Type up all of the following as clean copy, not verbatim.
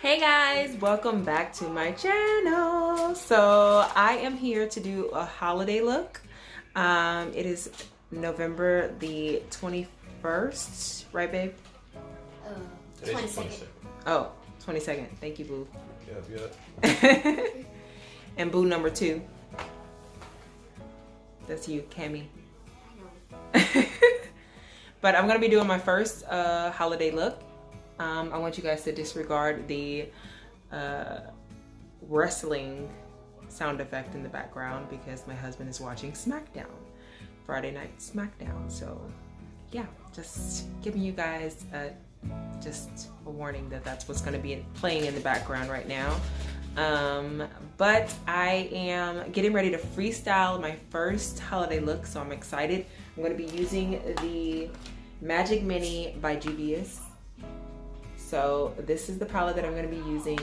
Hey guys, welcome back to my channel. So I am here to do a holiday look. It is November the 21st, right babe? 22nd. Oh, 22nd. Thank you, boo. Yep. And boo number 2. That's you, Cammy. But I'm gonna be doing my first holiday look. I want you guys to disregard the wrestling sound effect in the background because my husband is watching SmackDown, Friday Night SmackDown. So yeah, just giving you guys just a warning that that's what's going to be playing in the background right now. But I am getting ready to freestyle my first holiday look, so I'm excited. I'm going to be using the Magic Mini by Juvia's. So this is the palette that I'm going to be using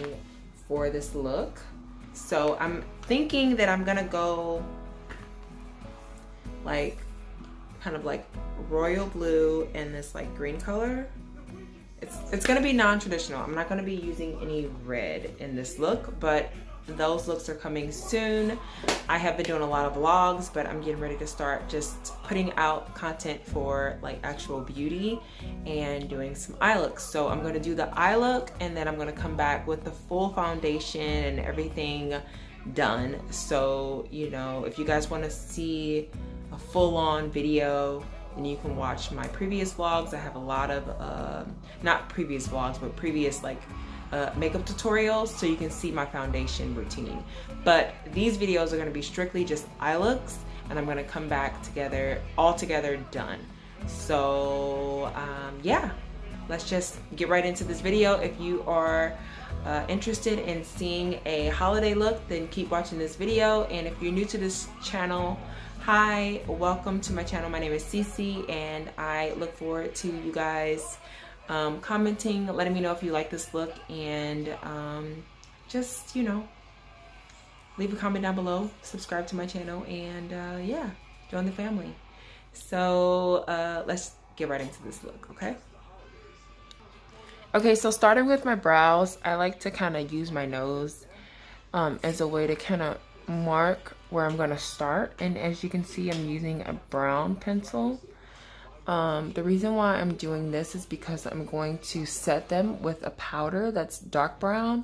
for this look. So I'm thinking that I'm going to go like kind of like royal blue and this like green color. It's going to be non-traditional. I'm not going to be using any red in this look, but those looks are coming soon. I have been doing a lot of vlogs, but I'm getting ready to start just putting out content for like actual beauty and doing some eye looks. So I'm going to do the eye look and then I'm going to come back with the full foundation and everything done. So, you know, if you guys want to see a full-on video, and you can watch my previous vlogs. I have a lot of, not previous vlogs, but previous like makeup tutorials, so you can see my foundation routine. But these videos are gonna be strictly just eye looks, and I'm gonna come back together, all together done. So yeah, let's just get right into this video. If you are interested in seeing a holiday look, then keep watching this video. And if you're new to this channel, hi, welcome to my channel. My name is Cece, and I look forward to you guys commenting, letting me know if you like this look, and just, you know, leave a comment down below, subscribe to my channel, and yeah, join the family. So let's get right into this look, okay? Okay, so starting with my brows, I like to kind of use my nose as a way to kind of mark where I'm gonna start. And as you can see, I'm using a brown pencil. The reason why I'm doing this is because I'm going to set them with a powder that's dark brown.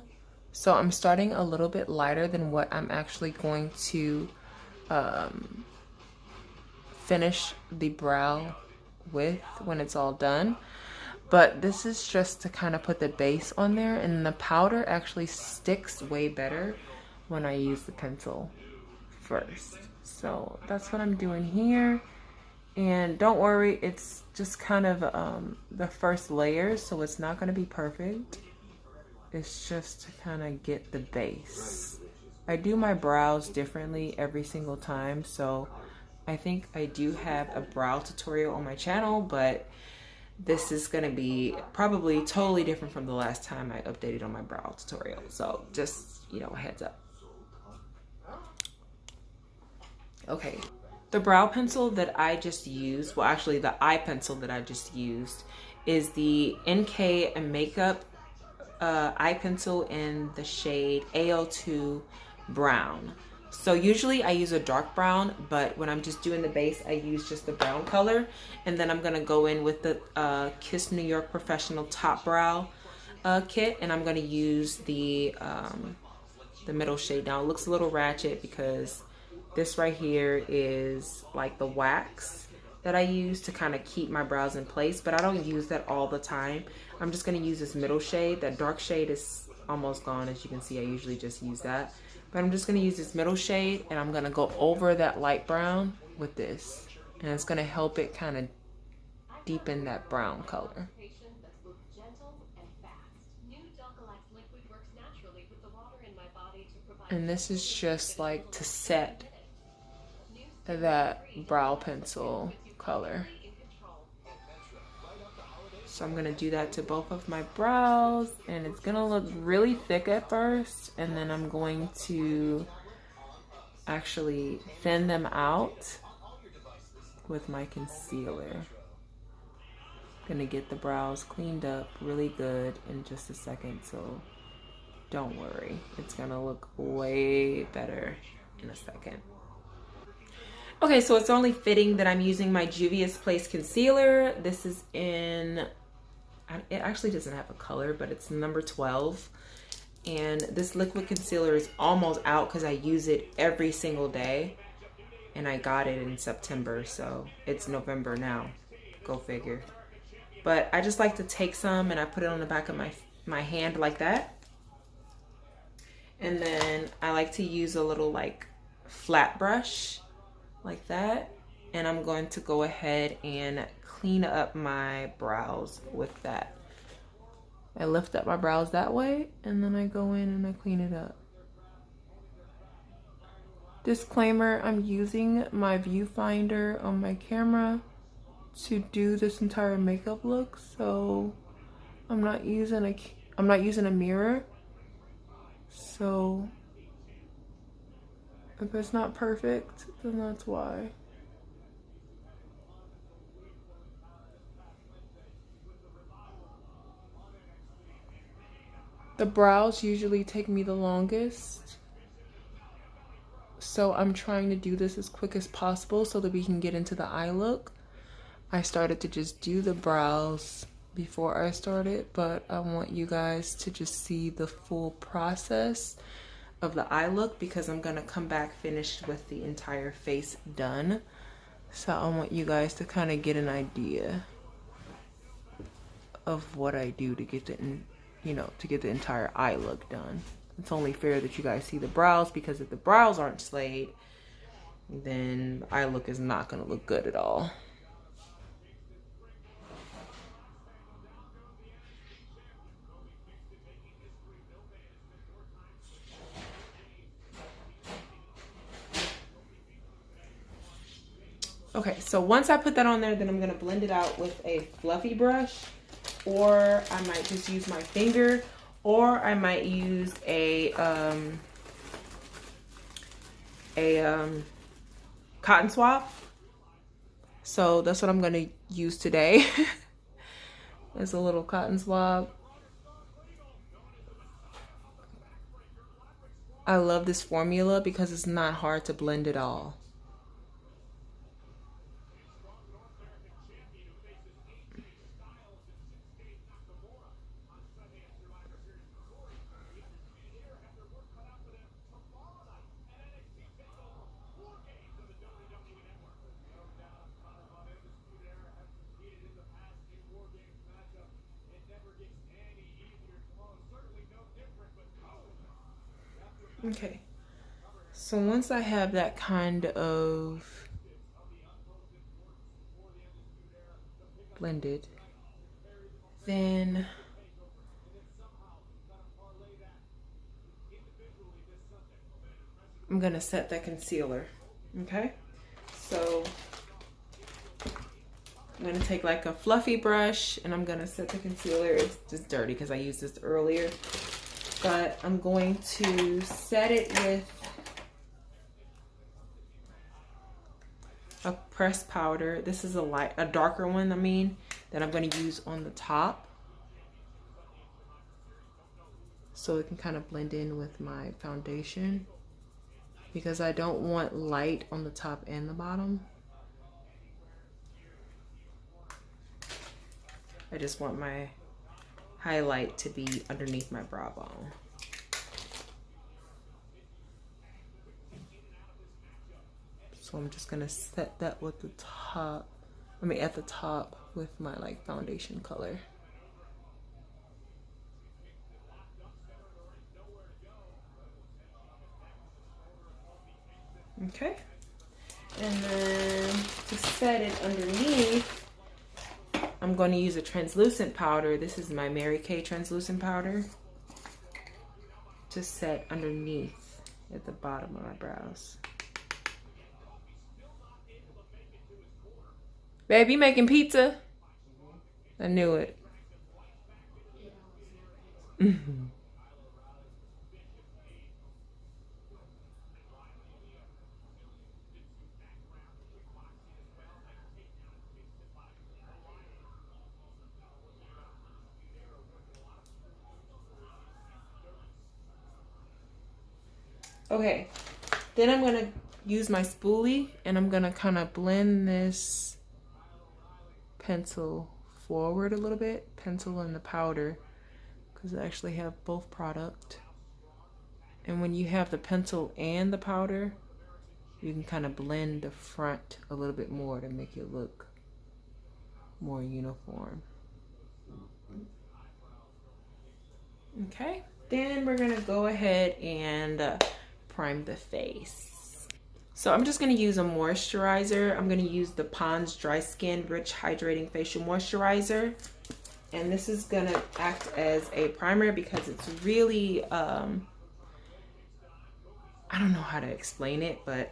So I'm starting a little bit lighter than what I'm actually going to finish the brow with when it's all done. But this is just to kind of put the base on there, and the powder actually sticks way better when I use the pencil first. So that's what I'm doing here. And don't worry, it's just kind of the first layer, so it's not going to be perfect. It's just to kind of get the base. I do my brows differently every single time, so I think I do have a brow tutorial on my channel, but this is going to be probably totally different from the last time I updated on my brow tutorial. So just, you know, a heads up. Okay, the brow pencil that I just used, well actually the eye pencil that I just used, is the NK Makeup eye pencil in the shade AO2 Brown. So usually I use a dark brown, but when I'm just doing the base, I use just the brown color. And then I'm gonna go in with the Kiss New York Professional Top Brow kit, and I'm gonna use the middle shade. Now it looks a little ratchet because this right here is like the wax that I use to kind of keep my brows in place, but I don't use that all the time. I'm just going to use this middle shade. That dark shade is almost gone. As you can see, I usually just use that. But I'm just going to use this middle shade, and I'm going to go over that light brown with this. And it's going to help it kind of deepen that brown color. And this is just like to set that brow pencil color. So I'm gonna do that to both of my brows, and it's gonna look really thick at first, and then I'm going to actually thin them out with my concealer. Gonna get the brows cleaned up really good in just a second, so don't worry. It's gonna look way better in a second. Okay, so it's only fitting that I'm using my Juvia's Place concealer. This is in, it actually doesn't have a color, but it's number 12. And this liquid concealer is almost out because I use it every single day. And I got it in September, so it's November now. Go figure. But I just like to take some and I put it on the back of my hand like that. And then I like to use a little like flat brush like that. And I'm going to go ahead and clean up my brows with that. I lift up my brows that way and then I go in and I clean it up. Disclaimer, I'm using my viewfinder on my camera to do this entire makeup look, so I'm not using a mirror. So if it's not perfect, then that's why. The brows usually take me the longest, so I'm trying to do this as quick as possible so that we can get into the eye look. I started to just do the brows before I started, but I want you guys to just see the full process of the eye look because I'm gonna come back finished with the entire face done. So I want you guys to kind of get an idea of what I do to get the entire eye look done. It's only fair that you guys see the brows, because if the brows aren't slayed, then the eye look is not gonna look good at all. Okay, so once I put that on there, then I'm gonna blend it out with a fluffy brush, or I might just use my finger, or I might use a cotton swab. So that's what I'm gonna use today. It's a little cotton swab. I love this formula because it's not hard to blend at all. Okay, so once I have that kind of blended, then I'm gonna set that concealer. Okay, so I'm gonna take like a fluffy brush and I'm gonna set the concealer. It's just dirty because I used this earlier, but I'm going to set it with a pressed powder. This is a darker one, that I'm going to use on the top, so it can kind of blend in with my foundation, because I don't want light on the top and the bottom. I just want my highlight to be underneath my brow bone. So I'm just gonna set that with the top, at the top with my like foundation color. Okay. And then to set it underneath, I'm going to use a translucent powder. This is my Mary Kay translucent powder to set underneath at the bottom of my brows. Babe, you making pizza? I knew it. Okay, then I'm gonna use my spoolie and I'm gonna kind of blend this pencil forward a little bit, pencil and the powder, because I actually have both product. And when you have the pencil and the powder, you can kind of blend the front a little bit more to make it look more uniform. Okay, then we're gonna go ahead and prime the face. So I'm just gonna use a moisturizer. I'm gonna use the Pond's Dry Skin Rich Hydrating Facial Moisturizer. And this is gonna act as a primer because it's really, I don't know how to explain it, but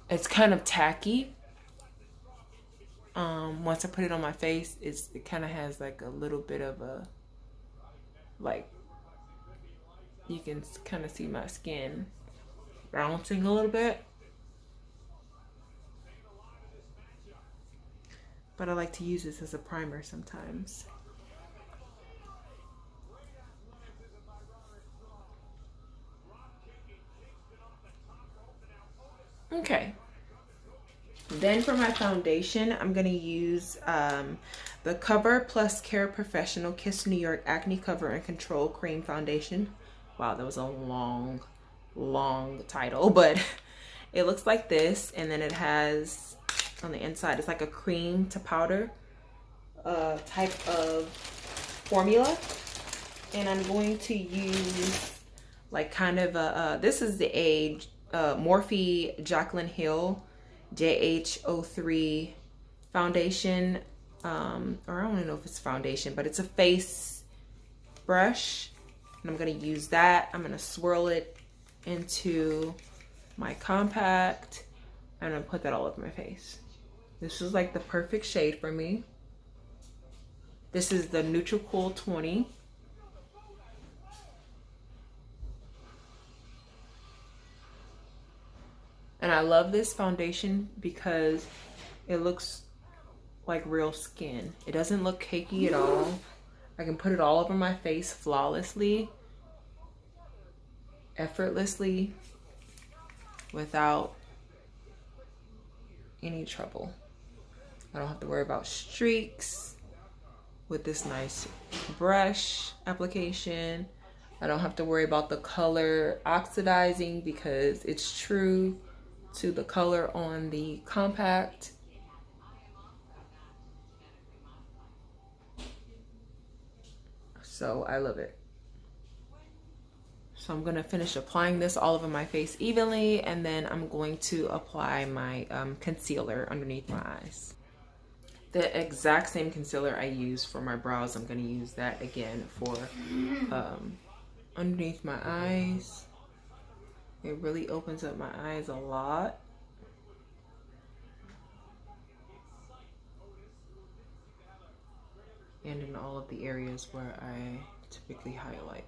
it's kind of tacky. Once I put it on my face, it kind of has like a little bit of a, like, you can kind of see my skin bouncing a little bit. But I like to use this as a primer sometimes. Okay. Then for my foundation, I'm going to use the Cover Plus Care Professional Kiss New York Acne Cover and Control Cream Foundation. Wow, that was a long title, but it looks like this. And then it has on the inside, it's like a cream to powder type of formula. And I'm going to use like kind of a, this is the Morphe Jaclyn Hill JH03 foundation, or I don't know if it's foundation, but it's a face brush, and I'm gonna use that. I'm gonna swirl it into my compact, and I'm gonna put that all over my face. This is like the perfect shade for me. This is the Neutral Cool 20. And I love this foundation because it looks like real skin. It doesn't look cakey at all. I can put it all over my face flawlessly, effortlessly, without any trouble. I don't have to worry about streaks with this nice brush application. I don't have to worry about the color oxidizing because it's true to the color on the compact. So I love it. So I'm gonna finish applying this all over my face evenly, and then I'm going to apply my concealer underneath my eyes. The exact same concealer I use for my brows, I'm gonna use that again for underneath my eyes. It really opens up my eyes a lot. And in all of the areas where I typically highlight.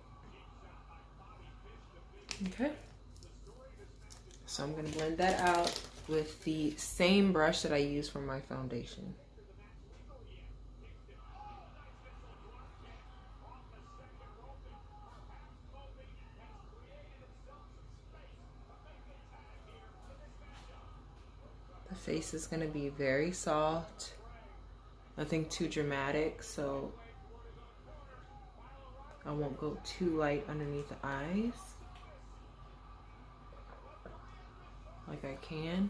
Okay. So I'm gonna blend that out with the same brush that I use for my foundation. The face is gonna be very soft, nothing too dramatic, so I won't go too light underneath the eyes. Like I can.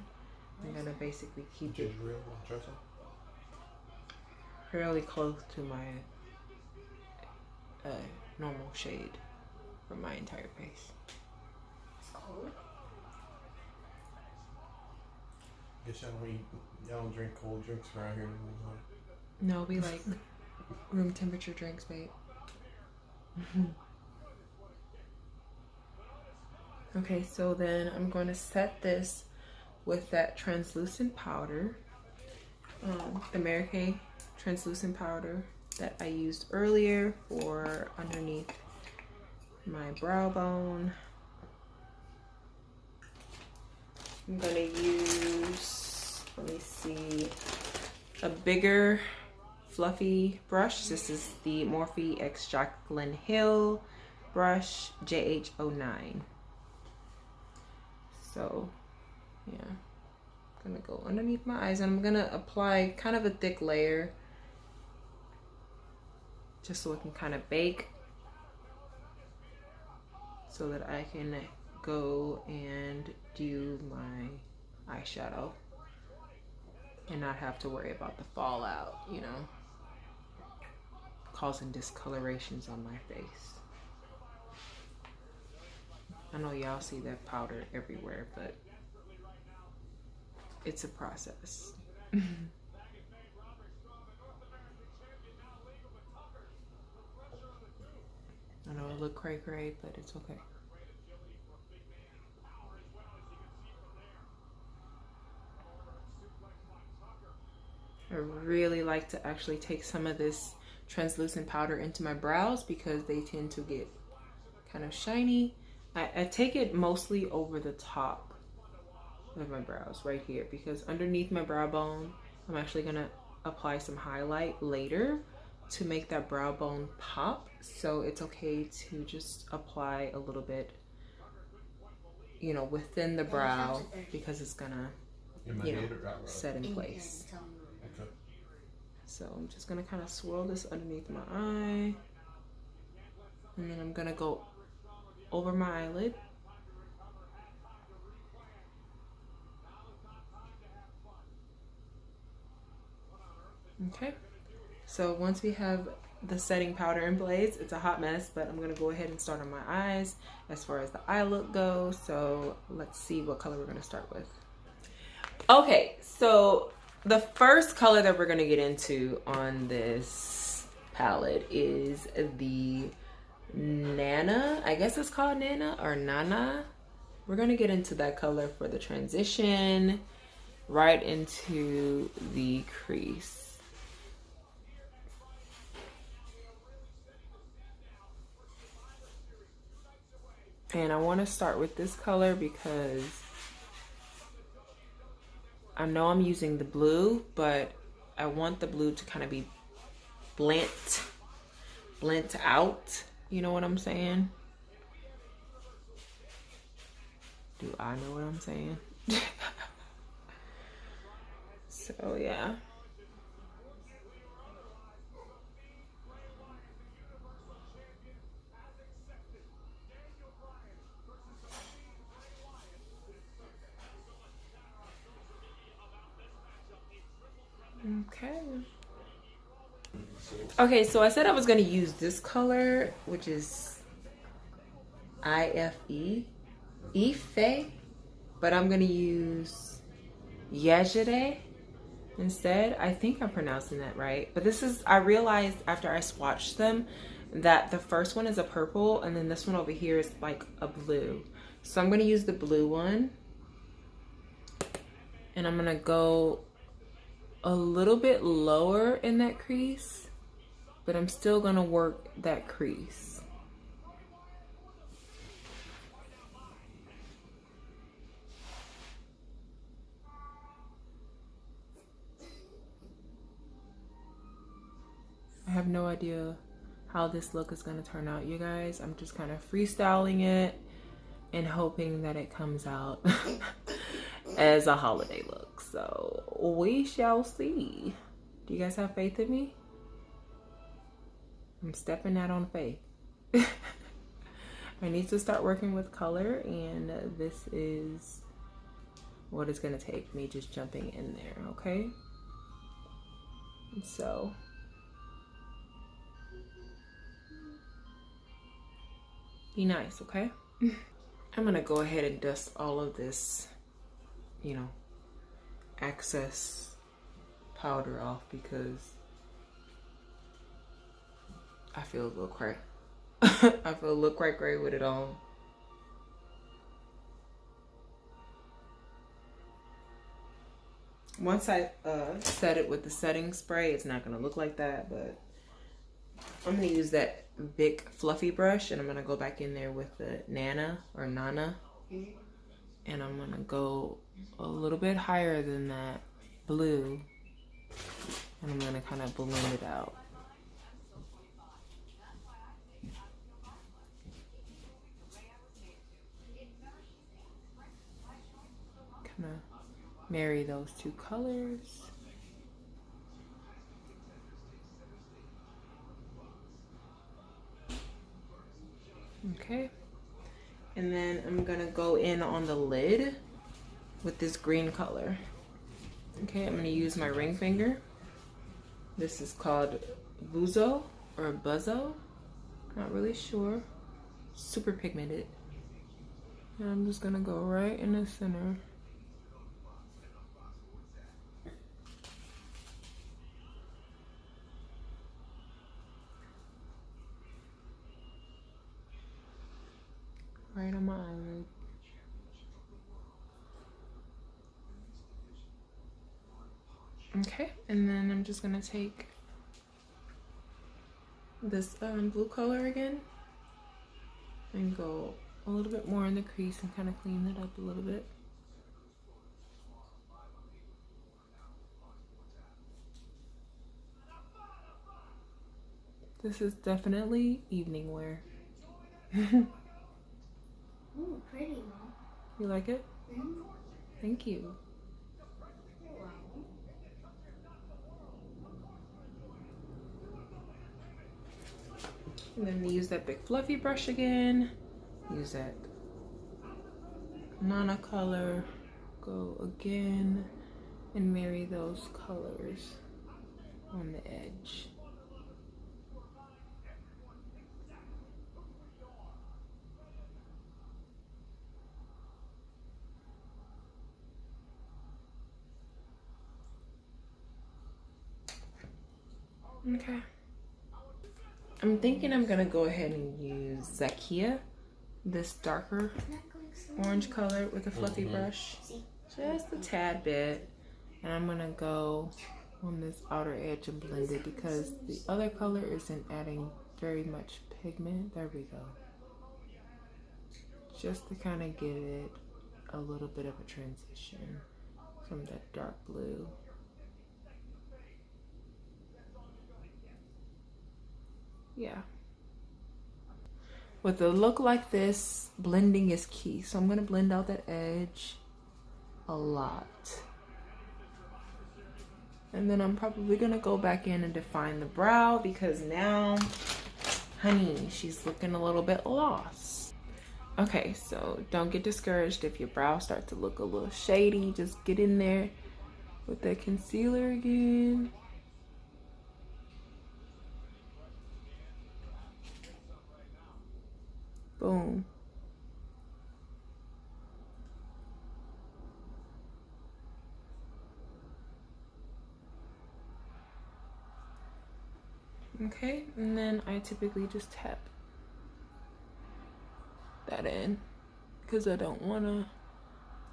I'm gonna basically keep it fairly close to my normal shade for my entire face. It's cold. Guess y'all don't drink cold drinks around here anymore. No, we like room temperature drinks, babe. Okay, so then I'm going to set this with that translucent powder, the Mary Kay translucent powder that I used earlier for underneath my brow bone. I'm gonna use, let me see, a bigger fluffy brush. This is the Morphe X Jaclyn Hill brush JH09. So yeah, I'm gonna go underneath my eyes and I'm gonna apply kind of a thick layer just so it can kind of bake, so that I can go and do my eyeshadow and not have to worry about the fallout, you know, causing discolorations on my face. I know y'all see that powder everywhere, but it's a process. I know it look cray-cray, but it's okay. I really like to actually take some of this translucent powder into my brows because they tend to get kind of shiny. I take it mostly over the top of my brows right here, because underneath my brow bone, I'm actually gonna apply some highlight later to make that brow bone pop. So it's okay to just apply a little bit, you know, within the brow, because it's gonna, you know, set in place. So I'm just gonna kind of swirl this underneath my eye, and then I'm gonna go over my eyelid. Okay, so once we have the setting powder in place, it's a hot mess, but I'm gonna go ahead and start on my eyes as far as the eye look goes. So let's see what color we're gonna start with. Okay, so the first color that we're gonna get into on this palette is the Nana. I guess it's called Nana or Nana. We're gonna get into that color for the transition right into the crease. And I want to start with this color because I know I'm using the blue, but I want the blue to kind of be blent out. You know what I'm saying? Do I know what I'm saying? So yeah. Okay, so I said I was going to use this color, which is IFE, Ife, but I'm going to use Yejide instead. I think I'm pronouncing that right. But this is, I realized after I swatched them that the first one is a purple and then this one over here is like a blue. So I'm going to use the blue one. And I'm going to go a little bit lower in that crease, but I'm still going to work that crease. I have no idea how this look is going to turn out, you guys. I'm just kind of freestyling it and hoping that it comes out as a holiday look. So we shall see. Do you guys have faith in me? I'm stepping out on faith. I need to start working with color, and this is what it's going to take, me just jumping in there, okay? So be nice, okay? I'm going to go ahead and dust all of this, you know, excess powder off because I feel a little cray. I feel a little cray with it on. Once I set it with the setting spray, it's not gonna look like that, but I'm gonna use that big fluffy brush and I'm gonna go back in there with the Nana or Nana. And I'm gonna go a little bit higher than that blue. And I'm gonna kind of blend it out. marry those two colors. Okay, and then I'm gonna go in on the lid with this green color. Okay, I'm gonna use my ring finger. This is called Buzo or Buzzo, not really sure. Super pigmented. And I'm just gonna go right in the center. Right on my eyelid. Okay, and then I'm just gonna take this blue color again and go a little bit more in the crease and kind of clean it up a little bit. This is definitely evening wear. Ooh, pretty. You like it? Mm-hmm. Thank you. Wow. And then use that big fluffy brush again. Use that Nana color. Go again and marry those colors on the edge. Okay. I'm thinking I'm gonna go ahead and use Zakia, this darker orange color with a fluffy brush, just a tad bit. And I'm gonna go on this outer edge and blend it because the other color isn't adding very much pigment. There we go. Just to kind of give it a little bit of a transition from that dark blue. Yeah. With a look like this, blending is key. So I'm gonna blend out that edge a lot. And then I'm probably gonna go back in and define the brow because now, honey, she's looking a little bit lost. Okay, so don't get discouraged if your brows start to look a little shady. Just get in there with that concealer again. Boom. Okay, and then I typically just tap that in because I don't want to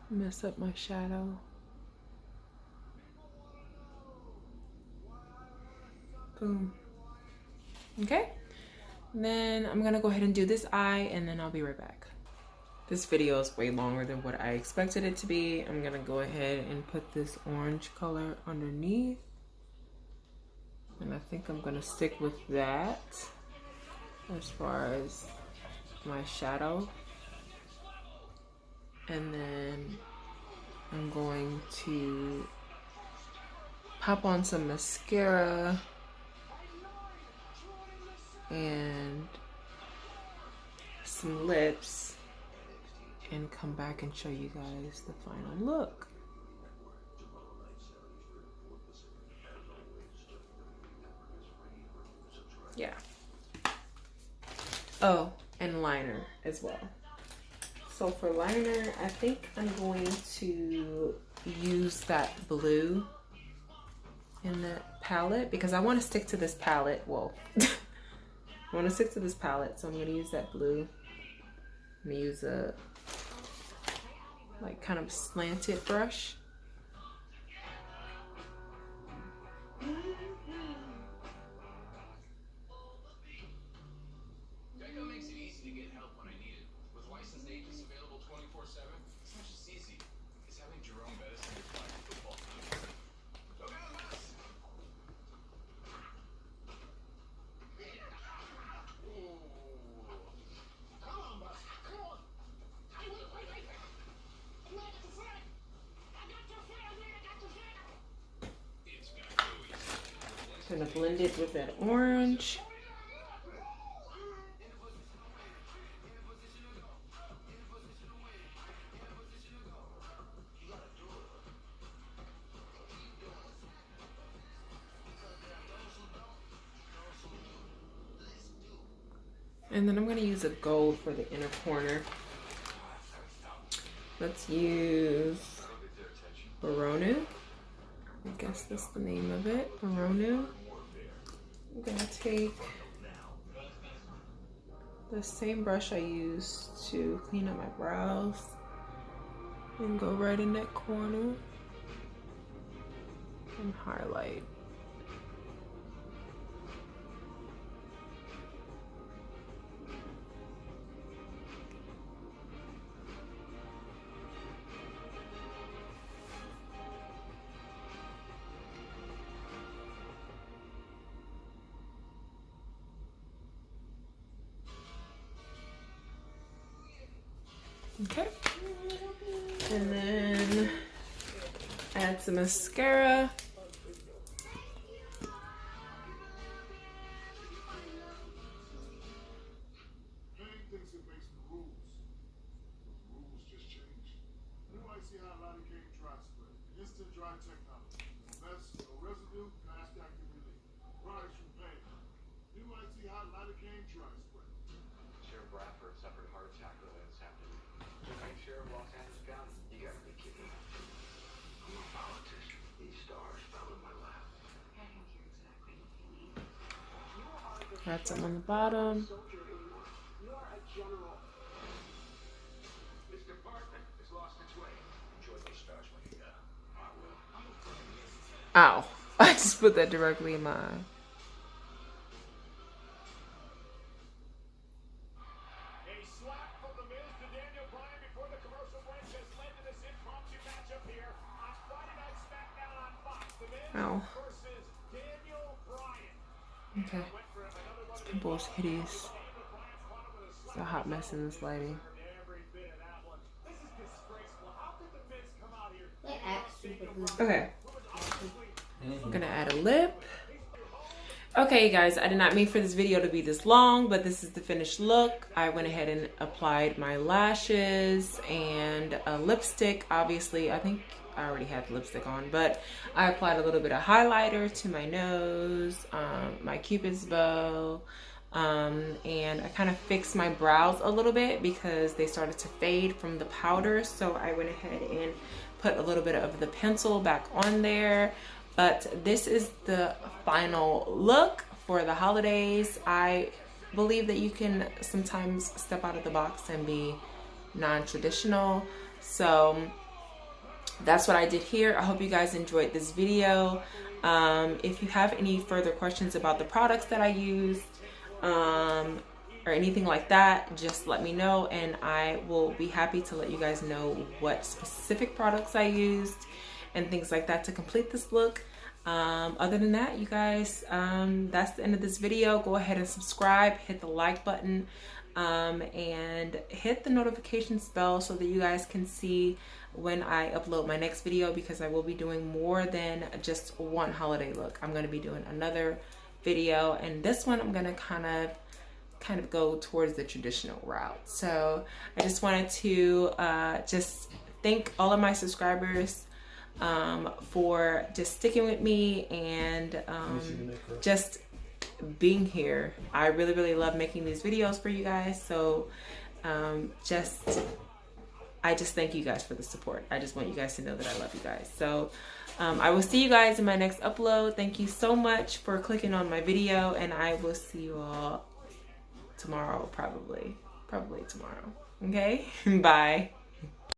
mess up my shadow. Boom. Okay, and then I'm gonna go ahead and do this eye and then I'll be right back. This video is way longer than what I expected it to be. I'm gonna go ahead and put this orange color underneath. And I think I'm gonna stick with that as far as my shadow. And then I'm going to pop on some mascara and some lips and come back and show you guys the final look. Yeah. Oh, and liner as well. So for liner, I think I'm going to use that blue in the palette because I want to stick to this palette. Well, I want to stick to this palette, so I'm going to use that blue. I'm going to use a like kind of slanted brush. Gonna blend it with that orange. And then I'm gonna use a gold for the inner corner. Let's use Boronu. I guess that's the name of it, Boronu. I'm gonna take the same brush I used to clean up my brows and go right in that corner and highlight. Okay, and then add some mascara. Add some on the bottom. Ow. I just put that directly in my eye. Ow. Okay. This pimple is hideous. It's a hot mess in this lighting. Okay. I'm gonna add a lip. Okay, guys, I did not mean for this video to be this long, but this is the finished look. I went ahead and applied my lashes and a lipstick. Obviously, I think I already had the lipstick on, but I applied a little bit of highlighter to my nose, my Cupid's bow, and I kind of fixed my brows a little bit because they started to fade from the powder. So I went ahead and put a little bit of the pencil back on there. But this is the final look for the holidays. I believe that you can sometimes step out of the box and be non-traditional. So that's what I did here. I hope you guys enjoyed this video. If you have any further questions about the products that I used or anything like that, just let me know and I will be happy to let you guys know what specific products I used and things like that to complete this look. Other than that, you guys, that's the end of this video. Go ahead and subscribe, hit the like button, and hit the notifications bell so that you guys can see when I upload my next video, because I will be doing more than just one holiday look. I'm going to be doing another video, and this one I'm going to kind of go towards the traditional route. So I just wanted to just thank all of my subscribers for just sticking with me and just being here. I really love making these videos for you guys. So I just thank you guys for the support. I just want you guys to know that I love you guys. So I will see you guys in my next upload. Thank you so much for clicking on my video, and I will see you all tomorrow, probably tomorrow. Okay. Bye.